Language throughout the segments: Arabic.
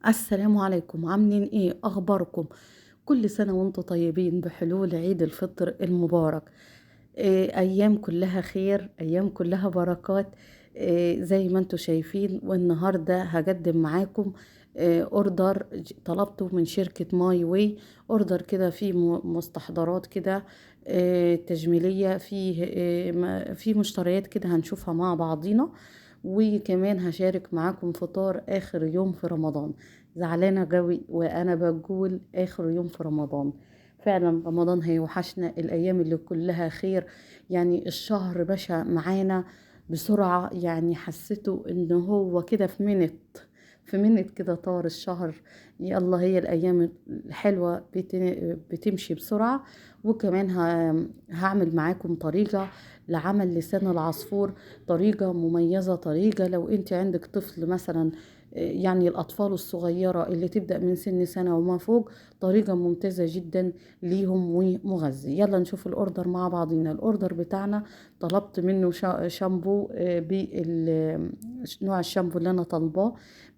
السلام عليكم، عاملين ايه؟ اخباركم؟ كل سنة وانتم طيبين بحلول عيد الفطر المبارك. ايام كلها خير، ايام كلها بركات. زي ما انتم شايفين، والنهاردة هقدم معاكم اوردر طلبته من شركة ماي واي. اوردر كده فيه مستحضرات كده تجميلية، فيه في مشتريات كده هنشوفها مع بعضينا. وكمان هشارك معاكم فطار اخر يوم في رمضان. زعلانة قوي وانا بقول اخر يوم في رمضان. فعلا رمضان هيوحشنا، الايام اللي كلها خير. يعني الشهر مشى معانا بسرعة، يعني حسيته ان هو كده في منت كده طار الشهر. يلا، هي الايام الحلوة بتمشي بسرعة. وكمان هعمل معاكم طريقة لعمل لسان العصفور. طريقة مميزة، طريقة لو انت عندك طفل مثلا، يعني الأطفال الصغيرة اللي تبدأ من سن سنة وما فوق. طريقة ممتازة جدا ليهم ومغذي. يلا نشوف الأوردر مع بعضنا. الأوردر بتاعنا طلبت منه شامبو، نوع الشامبو اللي أنا طالباه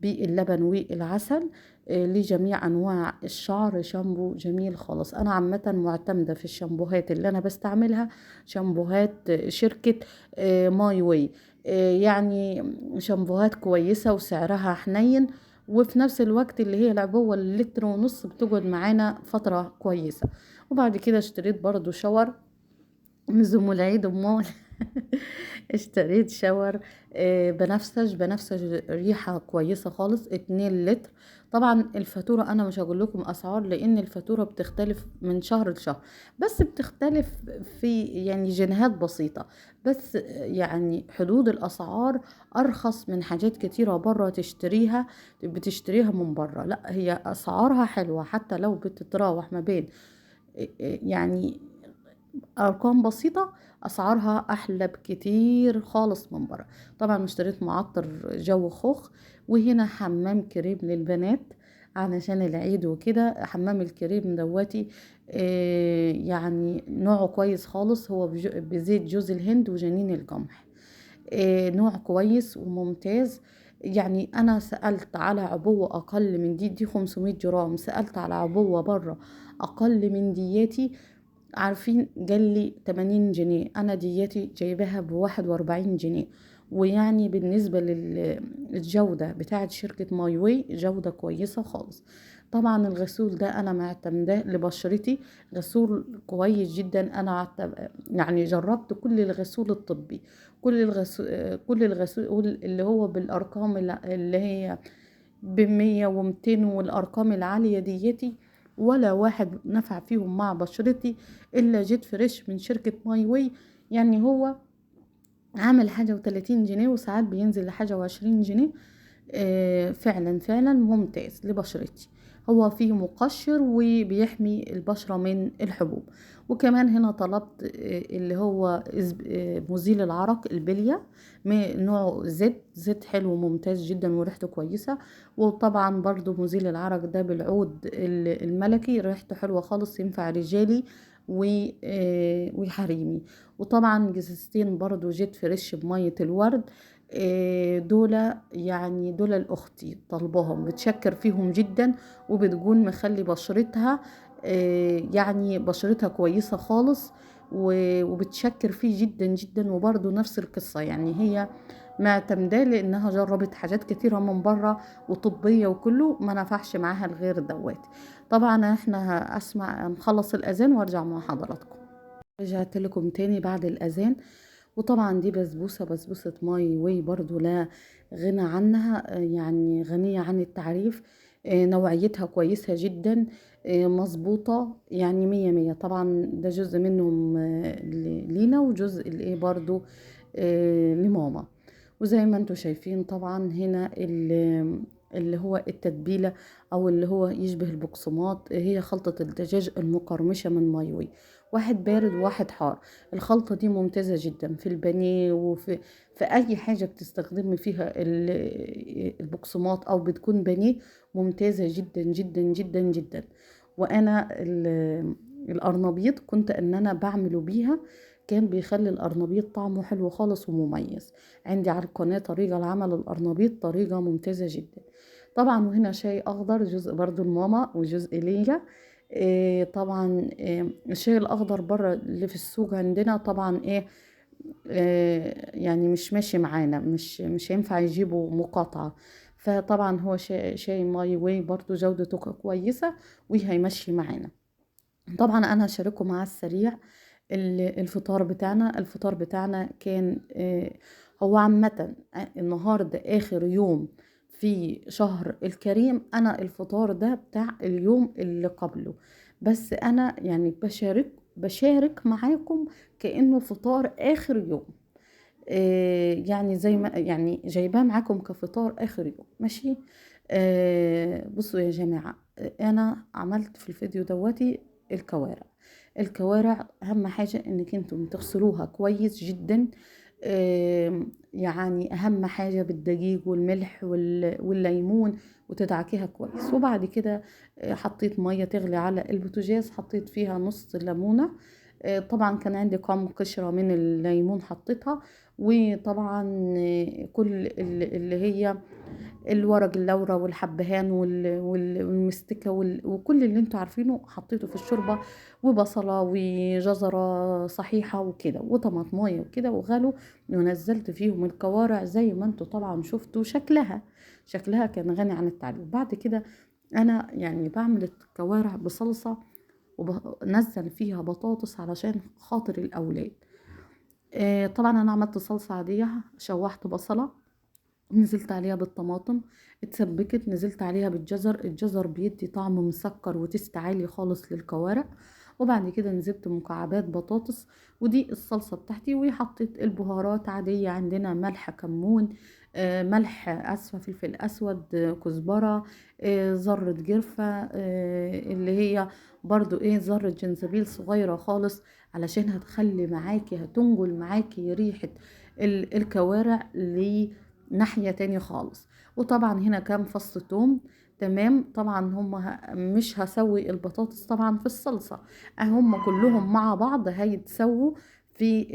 باللبن والعسل. لجميع أنواع الشعر، شامبو جميل خالص. أنا عامة معتمدة في الشامبوهات اللي أنا بستعملها شامبوهات شركة ماي واي. يعني شامبوهات كويسة وسعرها حنين، وفي نفس الوقت اللي هي العبوة اللتر ونص بتقعد معانا فترة كويسة. وبعد كده اشتريت برضو شاور من زمول العيد امال. اشتريت شاور بنفسج ريحة كويسة خالص، 2 لتر. طبعا الفاتورة انا مش هقول لكم اسعار، لان الفاتورة بتختلف من شهر لشهر، بس بتختلف في يعني جنيهات بسيطة. بس يعني حدود الاسعار ارخص من حاجات كتيرة بره بتشتريها من بره. لا، هي اسعارها حلوة حتى لو بتتراوح ما بين يعني ارقام بسيطة. اسعارها احلى بكتير خالص من بره. طبعا اشتريت معطر جو خوخ. وهنا حمام كريم للبنات علشان العيد وكده. حمام الكريم دواتي يعني نوعه كويس خالص، هو بزيت جوز الهند وجنين القمح. نوع كويس وممتاز. يعني انا سألت على عبوة اقل من دي 500 جرام. سألت على عبوة بره اقل من دياتي، عارفين؟ قال لي 80 جنيه. انا دياتي جايباها ب41 جنيه. ويعني بالنسبة للجودة بتاعت شركة ماي واي، جودة كويسة خالص. طبعا الغسول ده انا معتمداه لبشرتي، غسول كويس جدا. يعني جربت كل الغسول الطبي، كل الغسول اللي هو بالارقام اللي هي ب100 و200 والارقام العالية ديتي، ولا واحد نفع فيهم مع بشرتي الا جيت فريش من شركة ماي واي. يعني هو عامل حاجة و30 جنيه، وساعات بينزل لحاجة و20 جنيه. فعلا فعلا ممتاز لبشرتي. هو فيه مقشر وبيحمي البشرة من الحبوب. وكمان هنا طلبت اللي هو مزيل العرق البلية، نوعه زيت حلو وممتاز جدا وريحته كويسة. وطبعا برضو مزيل العرق ده بالعود الملكي، ريحته حلوة خالص، ينفع رجالي وحريمي. وطبعا جزازتين برضو جيت فريش بمية الورد. دول الاختي طلبهم، بتشكر فيهم جدا. وبتقول مخلي بشرتها يعني بشرتها كويسة خالص. وبتشكر فيه جدا جدا. وبرضه نفس القصة، يعني هي معتمدة لانها جربت حاجات كتيرة من بره وطبية وكله ما نفعش معاها الغير دوات. طبعا احنا اسمع نخلص الاذان وارجع مع حضراتكم. رجعت لكم تاني بعد الاذان. وطبعا دي بسبوسة ماي واي برضو لا غنى عنها، يعني غنية عن التعريف. نوعيتها كويسة جدا، مظبوطة يعني 100 100. طبعا ده جزء منهم لينا، وجزء الايه برضو لماما. وزي ما انتم شايفين طبعا هنا اللي هو التتبيلة، او اللي هو يشبه البقسماط، هي خلطة الدجاج المقرمشة من مايوي. واحد بارد وواحد حار. الخلطة دي ممتازة جدا في البانيه، في اي حاجة بتستخدمي فيها البقسماط او بتكون بانيه. ممتازة جدا جدا جدا جدا. وانا القرنبيط كنت ان انا بعمله بيها، كان بيخلي القرنبيط طعمه حلو خالص ومميز. عندي على القناة طريقة لعمل القرنبيط، طريقة ممتازة جدا. طبعا وهنا شاي اخضر، جزء برضو لماما وجزء ليا. طبعا الشاي الاخضر بره اللي في السوق عندنا طبعا ايه، يعني مش ماشي معانا، مش هينفع يجيبوا مقاطعة. فطبعا هو شاي ماي واي برضو جودته كويسة وهيمشي معانا. طبعا انا هشارككم مع السريع الفطار بتاعنا كان هو عامة النهاردة اخر يوم في شهر الكريم. انا الفطار ده بتاع اليوم اللي قبله، بس انا يعني بشارك معاكم كأنه فطار اخر يوم. يعني زي ما يعني جايباه معاكم كفطار اخر يوم ماشي. بصوا يا جماعة، انا عملت في الفيديو دوتي الكوارع. الكوارع اهم حاجة انك انتم تغسلوها كويس جدا. يعني اهم حاجة بالدقيق والملح والليمون، وتدعكيها كويس. وبعد كده حطيت مية تغلي على البوتاجاز، حطيت فيها نص ليمونة. طبعا كان عندي كام قشرة من الليمون حطيتها. وطبعا كل اللي هي الورق اللورا والحبهان والمستكة وكل اللي انتوا عارفينه حطيته في الشوربة، وبصلة وجزرة صحيحة وكده وطماطمايه وكده وغلوا. ونزلت فيهم الكوارع زي ما انتوا طبعا شفتوا شكلها كان غني عن التعريف. بعد كده انا يعني بعمل الكوارع بصلصة، وبنزل فيها بطاطس علشان خاطر الاولاد. طبعا انا عملت صلصة عادية، شوحت بصلة، نزلت عليها بالطماطم اتسبكت، نزلت عليها بالجزر. الجزر بيدي طعم مسكر وتست عالي خالص للكوارع. وبعد كده نزلت مكعبات بطاطس، ودي الصلصة بتاعتي. وحطيت البهارات عادية عندنا، ملح، كمون، ملح اسفة، فلفل اسود، كزبرة، ذرة جرفة، اللي هي برضو ايه ذرة جنزبيل صغيرة خالص، علشان هتخلي معاكي، هتنجل معاكي ريحة الكوارع ناحية تاني خالص. وطبعا هنا كام فص توم. تمام. طبعا مش هسوي البطاطس طبعا في الصلصة، هم كلهم مع بعض هيتسووا في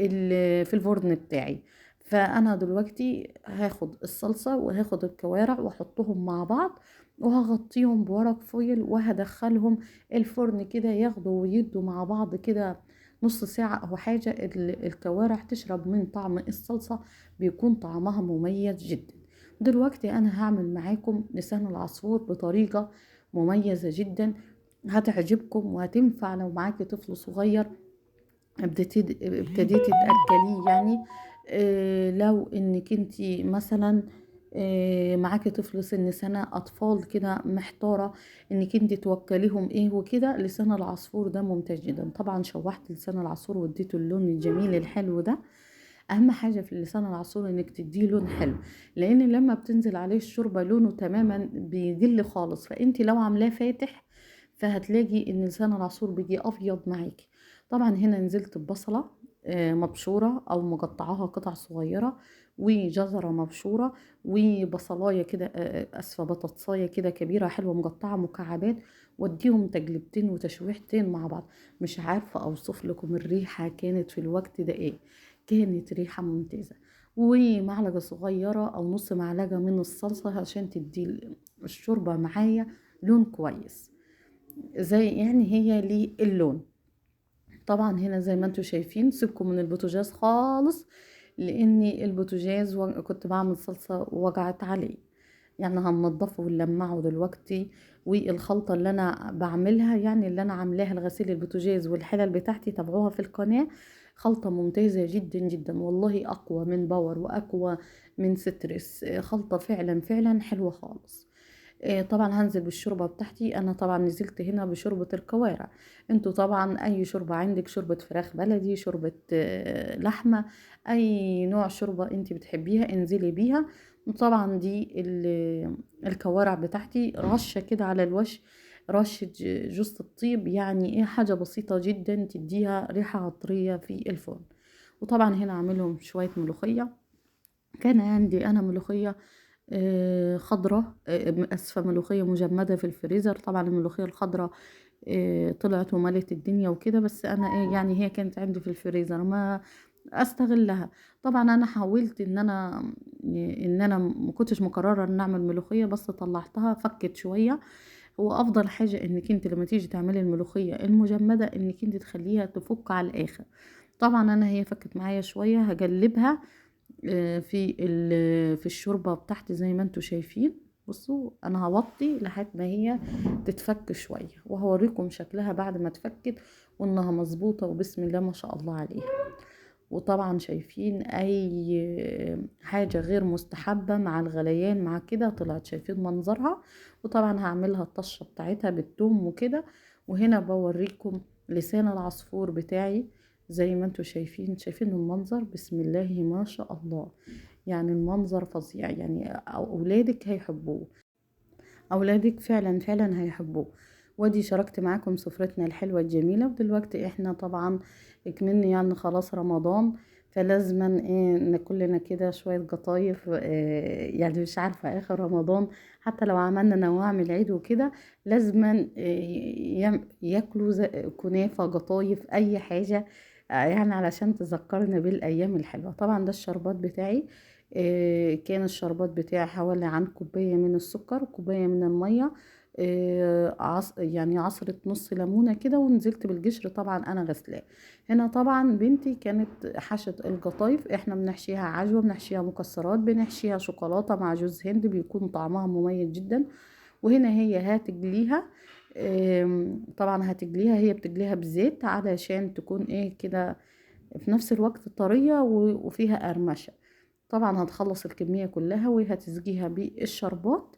الفرن بتاعي. فانا دلوقتي هاخد الصلصة وهاخد الكوارع واحطهم مع بعض، وهغطيهم بورق فويل وهدخلهم الفرن كده ياخدوا ويدوا مع بعض كده نص ساعة أو حاجة. الكوارع تشرب من طعم الصلصة، بيكون طعمها مميز جدا. دلوقتي أنا هعمل معاكم لسان العصفور بطريقة مميزة جدا، هتعجبكم وهتنفع لو معاكي طفل صغير ابتديتي تأكليه يعني. لو انك انتي مثلا معاكي طفل سن سنة، اطفال كده محتارة انك انتي توكليهم ايه وكده، لسان العصفور ده ممتاز جدا. طبعا شوحت لسان العصفور واديته اللون الجميل الحلو ده. اهم حاجة في لسان العصفور انك تديه لون حلو، لان لما بتنزل عليه الشوربة لونه تماما بيجل خالص. فانتي لو عاملاه فاتح فهتلاقي ان لسان العصفور بيجي ابيض معاكي. طبعا هنا نزلت ببصلة مبشورة او مقطعاها قطع صغيرة، وجزرة مبشورة، وبصلاية كده اسفة بطاطساية كده كبيرة حلوة مقطعة مكعبات، واديهم تجلبتين وتشويحتين مع بعض. مش عارفة اوصف لكم الريحة كانت في الوقت ده ايه، كانت ريحة ممتازة. ومعلقة صغيرة او نص معلقة من الصلصة عشان تدي الشوربة معايا لون كويس، زي يعني هي لي اللون. طبعا هنا زي ما انتم شايفين سيبكم من البوتاجاز خالص، لاني البوتاجاز كنت بعمل صلصة وجعت عليه. يعني هننضفه ونلمعه دلوقتي. والخلطة اللي انا بعملها يعني اللي انا عاملاها لغسيل البوتاجاز والحلل بتاعتي، تابعوها في القناة. خلطة ممتازة جدا جدا والله، اقوى من باور واقوى من ستريس. خلطة فعلا فعلا حلوة خالص. طبعا هنزل بالشوربه بتاعتي. انا طبعا نزلت هنا بشوربه الكوارع. انتوا طبعا اي شوربه عندك، شوربه فراخ بلدي، شوربه لحمه، اي نوع شوربه انت بتحبيها انزلي بيها. وطبعا دي الكوارع بتاعتي رشه كده على الوش، رشه جوز الطيب، يعني ايه حاجه بسيطه جدا تديها ريحه عطريه في الفرن. وطبعا هنا اعملهم شويه ملوخيه. كان عندي انا ملوخيه خضرة، اسفة ملوخية مجمدة في الفريزر. طبعا الملوخية الخضرة طلعت وملت الدنيا وكده، بس انا ايه يعني هي كانت عندي في الفريزر، ما استغلها. طبعا انا حاولت ان انا ما كنتش مقرره ان اعمل ملوخيه، بس طلعتها فكت شويه. هو افضل حاجه انك انت لما تيجي تعملي الملوخيه المجمده انك انت تخليها تفك على الاخر. طبعا انا هي فكت معايا شويه، هجلبها في الشوربه بتاعتي زي ما انتوا شايفين. بصوا انا هوطي لحد ما هي تتفك شويه، وهوريكم شكلها بعد ما اتفكت وانها مظبوطه وبسم الله ما شاء الله عليها. وطبعا شايفين اي حاجة غير مستحبة مع الغليان مع كده طلعت، شايفين منظرها. وطبعا هعملها الطشة بتاعتها بالثوم وكده. وهنا بوريكم لسان العصفور بتاعي زي ما انتوا شايفين المنظر بسم الله ما شاء الله. يعني المنظر فظيع، يعني اولادك هيحبوه، اولادك فعلا فعلا هيحبوه. ودي شاركت معاكم سفرتنا الحلوة الجميلة. ودلوقتي احنا طبعا اكملنا يعني خلاص رمضان، فلازما ايه ناكل لنا كده شوية قطايف. يعني مش عارفة اخر رمضان حتى لو عملنا نوع من العيد وكده لازما ياكلوا كنافة قطايف اي حاجة. يعني علشان تذكرنا بالايام الحلوة. طبعا ده الشربات بتاعي. كان الشربات بتاعي حوالي عن كوباية من السكر وكوباية من المية. يعني عصرة نص ليمونة كده، ونزلت بالقشر طبعا انا غسلاه. هنا طبعا بنتي كانت حشت القطايف. احنا بنحشيها عجوة، بنحشيها مكسرات، بنحشيها شوكولاتة مع جوز هند بيكون طعمها مميز جدا. وهنا هي هتجليها. طبعا هتجليها، هي بتجليها بزيت علشان تكون ايه كده في نفس الوقت طرية وفيها قرمشة. طبعا هتخلص الكمية كلها وهتسقيها بالشربات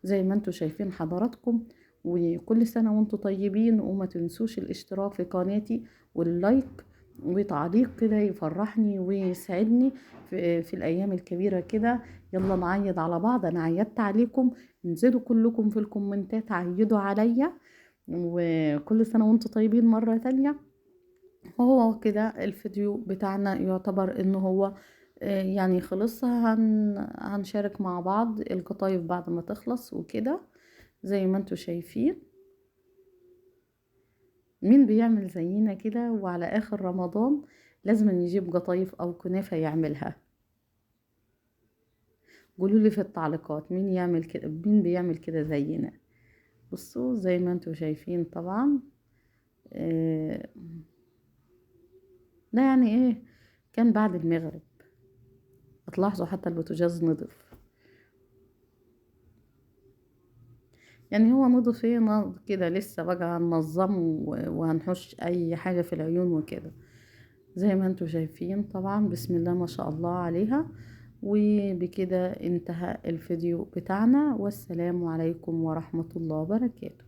زي ما انتوا شايفين حضراتكم. وكل سنة وانتوا طيبين، وما تنسوش الاشتراك في قناتي واللايك وتعليق كده يفرحني ويسعدني في الأيام الكبيرة كده. يلا نعيد على بعض، أنا عيدت عليكم، انزلوا كلكم في الكومنتات عيدوا عليا. وكل سنة وانتوا طيبين مرة تانية. هو كده الفيديو بتاعنا يعتبر انه هو يعني خلص. هنشارك مع بعض القطايف بعد ما تخلص وكده زي ما انتوا شايفين. مين بيعمل زينا كده وعلى اخر رمضان لازم يجيب قطايف او كنافة يعملها؟ قولوا لي في التعليقات مين يعمل كده، مين بيعمل كده زينا. بصوا زي ما انتوا شايفين طبعا. آه، ده يعني ايه كان بعد المغرب. هتلاحظوا حتى البوتاجاز نضف. يعني هو نضف ايه كده لسه بقى هننظمه وهنحش اي حاجة في العيون وكده زي ما انتوا شايفين. طبعا بسم الله ما شاء الله عليها. وبكده انتهى الفيديو بتاعنا، والسلام عليكم ورحمة الله وبركاته.